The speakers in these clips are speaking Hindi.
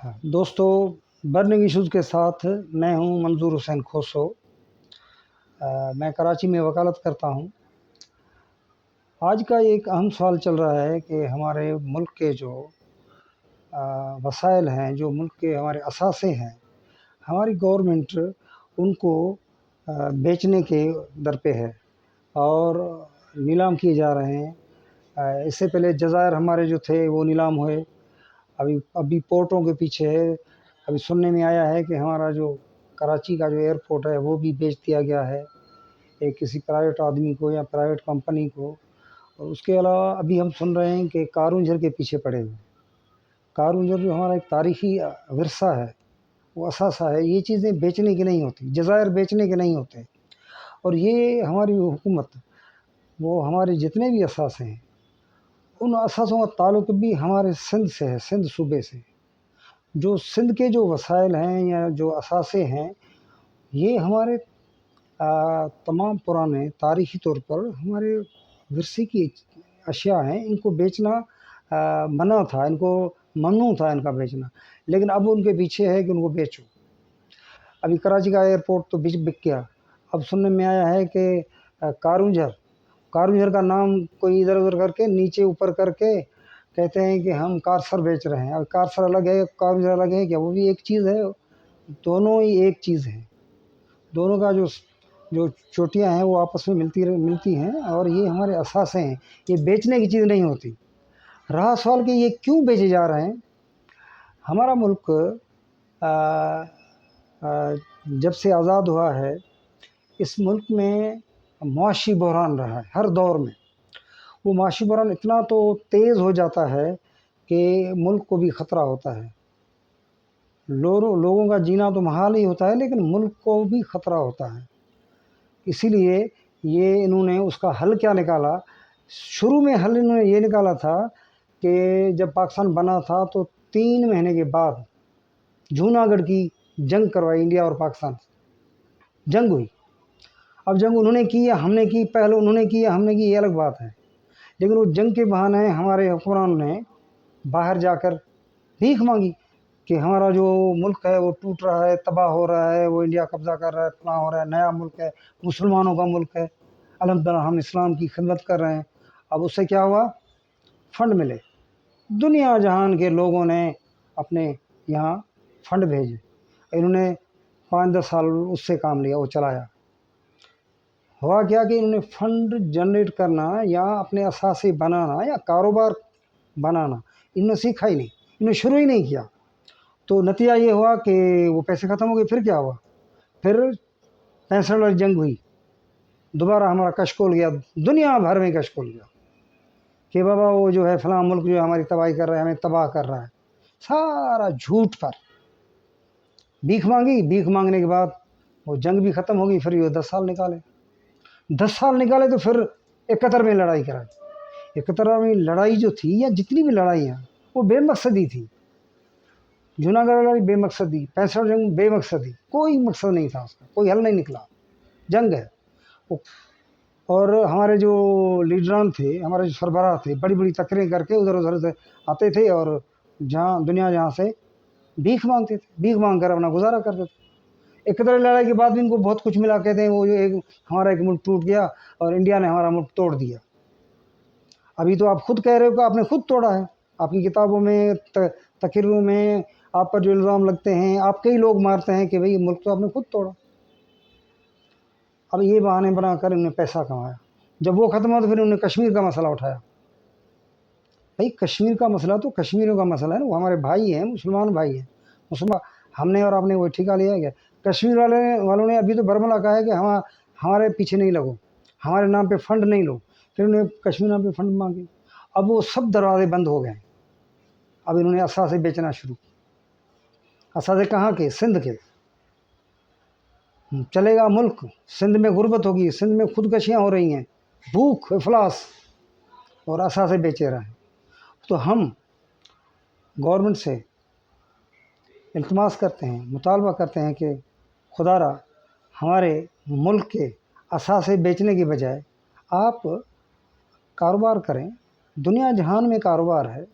दोस्तों, बर्निंग इश्यूज़ के साथ मैं हूं मंजूर हुसैन खोसो। मैं कराची में वकालत करता हूं। आज का एक अहम सवाल चल रहा है कि हमारे मुल्क के जो वसाइल हैं, जो मुल्क के हमारे असासे हैं, हमारी गवर्नमेंट उनको बेचने के दर पे है और नीलाम किए जा रहे हैं। इससे पहले जज़ायर हमारे जो थे वो नीलाम हुए। अभी पोर्टों के पीछे है। अभी सुनने में आया है कि हमारा जो कराची का जो एयरपोर्ट है वो भी बेच दिया गया है एक किसी प्राइवेट आदमी को या प्राइवेट कंपनी को। और उसके अलावा अभी हम सुन रहे हैं कि कारूंझर के पीछे पड़े हुए। कारूंझर जो हमारा एक तारीखी विरसा है, वो असासा है। ये चीज़ें बेचने की नहीं होती, जज़ायर बेचने के नहीं होते। और ये हमारी हुकूमत, वो हमारे जितने भी असासे हैं, उन असासों का ताल्लुक भी हमारे सिंध से है, सिंध सूबे से। जो सिंध के जो वसाइल हैं या जो असासे हैं, ये हमारे तमाम पुराने तारीख़ी तौर पर हमारे विरसे की अशिया हैं। इनको बेचना मना था, इनको ममनू था इनका बेचना। लेकिन अब उनके पीछे है कि उनको बेचो। अभी कराची का एयरपोर्ट तो बिक गया। अब सुनने में आया है कि कारूंझर का नाम कोई इधर उधर करके, नीचे ऊपर करके कहते हैं कि हम कारसर बेच रहे हैं। अब कारसर अलग है, कारूंझर अलग है क्या? वो भी एक चीज़ है। दोनों ही एक चीज़ है। दोनों का जो जो चोटियाँ हैं वो आपस में मिलती हैं। और ये हमारे असासे हैं, ये बेचने की चीज़ नहीं होती। रहा सवाल कि ये क्यों बेचे जा रहे हैं। हमारा मुल्क जब से आज़ाद हुआ है, इस मुल्क में मुआशी बहरान रहा है हर दौर में। वो मुआशी बहरान इतना तो तेज़ हो जाता है कि मुल्क को भी ख़तरा होता है। लोगों का जीना तो महाल ही होता है, लेकिन मुल्क को भी ख़तरा होता है। इसीलिए इन्होंने उसका हल क्या निकाला। शुरू में हल इन्होंने ये निकाला था कि जब पाकिस्तान बना था तो 3 महीने के बाद जूनागढ़ की जंग करवाई। इंडिया और पाकिस्तान जंग हुई। अब जंग उन्होंने की या हमने की, पहले उन्होंने की या हमने की, ये अलग बात है। लेकिन वो जंग के बहाने हमारे हुक्मरान ने बाहर जाकर भीख मांगी कि हमारा जो मुल्क है वो टूट रहा है, तबाह हो रहा है, वो इंडिया कब्ज़ा कर रहा है, फलां हो रहा है, नया मुल्क है, मुसलमानों का मुल्क है, अल्हम्दुलिल्लाह हम इस्लाम की खिदमत कर रहे हैं। अब उससे क्या हुआ? फ़ंड मिले। दुनिया जहान के लोगों ने अपने यहाँ फ़ंड भेजे। इन्होंने 5-10 साल उससे काम लिया, वो चलाया। हुआ क्या कि इन्होंने फ़ंड जनरेट करना या अपने असासे बनाना या कारोबार बनाना इन्होंने सीखा ही नहीं, इन्होंने शुरू ही नहीं किया। तो नतीजा ये हुआ कि वो पैसे ख़त्म हो गए। फिर क्या हुआ? फिर 65 वाली जंग हुई। दोबारा हमारा कशकोल गया, दुनिया भर में कशकोल गया कि बाबा वो जो है फ़लाँ मुल्क जो है हमारी तबाही कर रहा है, हमें तबाह कर रहा है। सारा झूठ पर भीख मांगी। भीख मांगने के बाद वो जंग भी ख़त्म हो गई। फिर ये 10 साल निकाले। 10 साल निकाले तो फिर 71 में लड़ाई कराई। 71 में लड़ाई जो थी, या जितनी भी लड़ाइयाँ, वो बेमकसदी थी। जूनागढ़ लड़ाई बेमकसदी, 65 जंग बेमकसदी, कोई मकसद नहीं था उसका, कोई हल नहीं निकला। जंग है वो। और हमारे जो लीडरान थे, हमारे जो सरबराह थे, बड़ी बड़ी तकरीरें करके उधर उधर से आते थे और दुनिया से भीख मांगते थे। भीख मांग कर अपना गुजारा करते थे। 71 लड़ाई के बाद भी इनको बहुत कुछ मिला। कहते हैं वो जो हमारा एक मुल्क टूट गया और इंडिया ने हमारा मुल्क तोड़ दिया। अभी तो आप खुद कह रहे हो कि आपने खुद तोड़ा है। आपकी किताबों में, तकरीरों में आप पर जो इल्ज़ाम लगते हैं, आपके ही लोग मारते हैं कि भाई मुल्क तो आपने खुद तोड़ा। अब ये बहाने बनाकर इन्होंने पैसा कमाया। जब वो ख़त्म हुआ तो फिर उन्होंने कश्मीर का मसला उठाया। भाई कश्मीर का मसला तो कश्मीरियों का मसला है ना, वो हमारे भाई हैं, मुसलमान भाई हैं। मुसलमान हमने और आपने वो ठिका लिया है क्या? कश्मीर वालों ने अभी तो बरमला कहा है कि हमारे पीछे नहीं लगो, हमारे नाम पे फ़ंड नहीं लो। फिर उन्होंने कश्मीर नाम पे फ़ंड मांगे। अब वो सब दरवाजे बंद हो गए। अब इन्होंने असासे बेचना शुरू। असासे कहाँ के? सिंध के। चलेगा मुल्क, सिंध में गुर्बत होगी, सिंध में खुदकशियाँ हो रही हैं, भूख इफलास, और असासे बेचे रहें। तो हम गवर्नमेंट से इल्तमास करते हैं, मुतालबा करते हैं कि खुदारा हमारे मुल्क के असासे बेचने की बजाय आप कारोबार करें। दुनिया जहान में कारोबार है।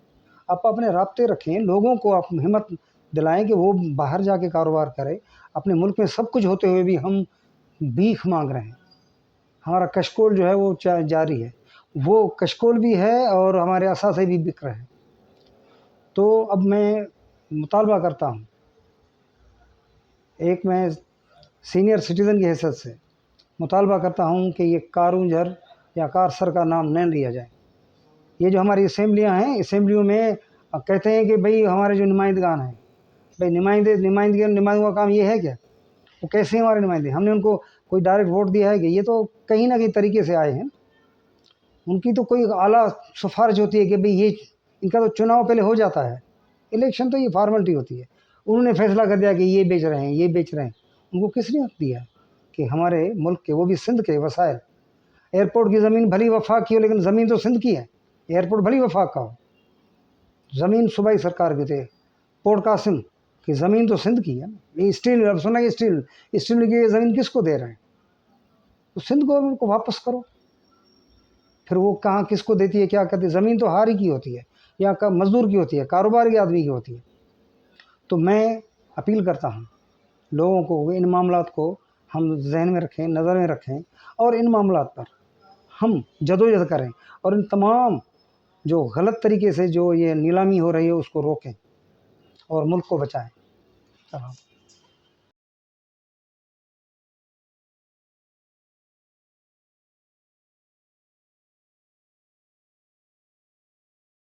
आप अपने राब्ते रखें, लोगों को आप हिम्मत दिलाएं कि वो बाहर जाके कारोबार करे। अपने मुल्क में सब कुछ होते हुए भी हम भीख मांग रहे हैं। हमारा कशकोल जो है वो जारी है, वो कशकोल भी है और हमारे असासे भी बिक रहे हैं। तो अब मैं मुतालबा करता हूँ, एक मैं सीनियर सिटीज़न की हैसियत से मुतालबा करता हूँ कि ये कारूंझर या कारसर का नाम न लिया जाए। ये जो हमारी असेंबलियाँ हैं, असेंबलियों में कहते हैं कि भाई हमारे जो नुमाइंदगान हैं, भाई नुमाइंदों का काम ये है क्या? वो कैसे हमारे नुमाइंदे? हमने उनको कोई डायरेक्ट वोट दिया है कि? ये तो कहीं ना कहीं तरीके से आए हैं। उनकी तो कोई आला सिफारिश होती है कि भाई ये, इनका तो चुनाव पहले हो जाता है, इलेक्शन तो ये फॉर्मेलिटी होती है। उन्होंने फैसला कर दिया कि ये बेच रहे हैं, ये बेच रहे हैं। उनको किसने हक दिया कि हमारे मुल्क के, वो भी सिंध के वसाइल, एयरपोर्ट की ज़मीन भली वफाक की हो लेकिन ज़मीन तो सिंध की है। एयरपोर्ट भली वफाक का हो, ज़मीन सूबाई सरकार की थे। पोर्ट कासिम की ज़मीन तो सिंध की है ना। ये स्टील, अब सुना कि स्टील की ज़मीन किसको दे रहे हैं? तो सिंध गवर्नमेंट को वापस करो। फिर वो कहाँ किसको देती है, क्या करती है? ज़मीन तो हारी की होती है, या का मज़दूर की होती है, कारोबार के आदमी की होती है। तो मैं अपील करता हूँ लोगों को, इन मामलात को हम जहन में रखें, नज़र में रखें, और इन मामलात पर हम जदोजहद करें, और इन तमाम जो गलत तरीके से जो ये नीलामी हो रही है उसको रोकें और मुल्क को बचाएं।